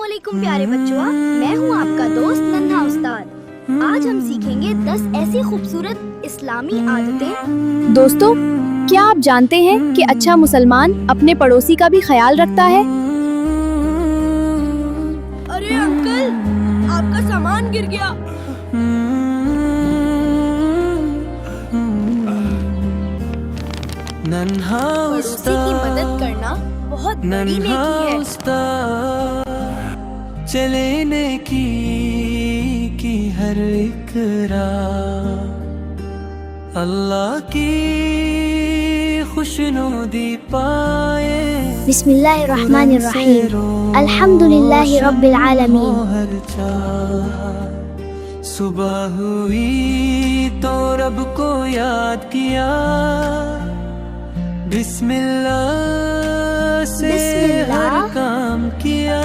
अस्सलामुअलैकुम प्यारे बच्चों, मैं हूँ आपका दोस्त नन्हा उस्ताद। आज हम सीखेंगे 10 ऐसी खूबसूरत इस्लामी आदतें। दोस्तों, क्या आप जानते हैं कि अच्छा मुसलमान अपने पड़ोसी का भी ख्याल रखता है? अरे अंकल, आपका सामान गिर गया। पड़ोसी की मदद करना बहुत बड़ी नेकी है। चले नेकी की हर एक राह, अल्लाह की खुशनुदी पाए। बिस्मिल्लाहिर्रहमानिर्रहीम, अल्हम्दुलिल्लाहि रब्बिल आलमीन। सुबह हुई तो रब को याद किया, बिस्मिल्लाह से हर काम किया।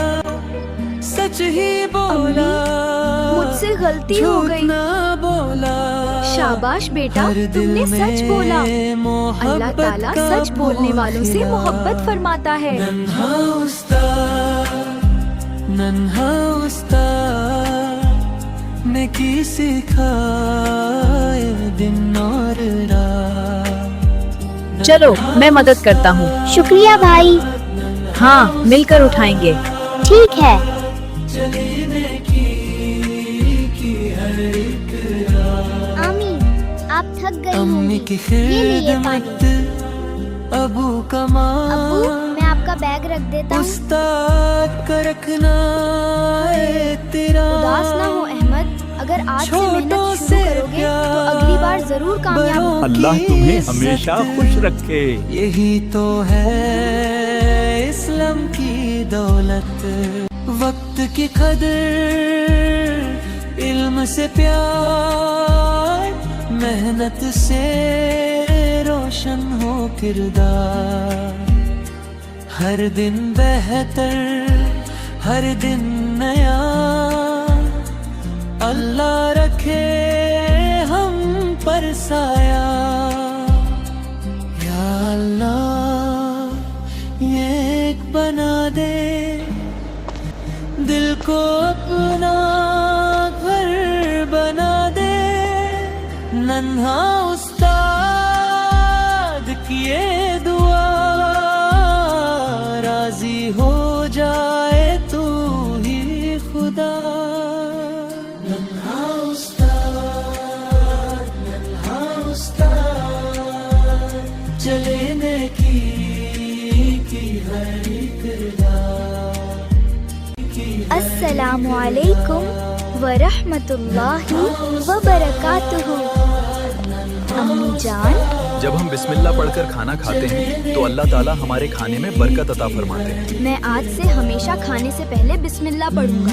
सच ही बोला, मुझसे गलती हो गई। ना बोला, शाबाश बेटा, तुमने सच बोला। अल्लाह ताला सच बोलने वालों से मोहब्बत फरमाता है। नन्हा उस्ताद ने की सिखाए दिन और रात। चलो मैं मदद करता हूँ। शुक्रिया भाई। हाँ, मिलकर उठाएंगे। ठीक है। आमीन। आप थक गई अम्मी होंगी। की ये लीजिए पानी। खिदमत, अबू कमा, अब्बू, मैं आपका बैग रख देता हूँ। उस्ताद का रखना तेरा। उदास ना हो अहमद, अगर आज से मेहनत शुरू करोगे तो अगली बार जरूर कामयाब हो। अल्लाह तुम्हें हमेशा खुश रखे। यही तो है इस्लाम की दौलत, वक्त की कदर, इल्म से प्यार, मेहनत से रोशन हो किरदार। हर दिन बेहतर, हर दिन नया, अल्लाह रखे हम पर साया। या अल्लाह ये एक बना दे, दिल को अपना घर बना दे। नन्हा उस्ताद की ये दुआ, राजी हो जाए तू ही खुदा। नन्हा उस्ताद चले नेकी की हर एक राह। अस्सलामुअलैकुम वरहमतुल्लाहि वबरकातुहू। अम्मी जान, जब हम बिस्मिल्लाह पढ़कर खाना खाते हैं तो अल्लाह ताला हमारे खाने में बरकत अता फरमाते हैं। मैं आज से हमेशा खाने से पहले बिस्मिल्लाह पढ़ूंगा।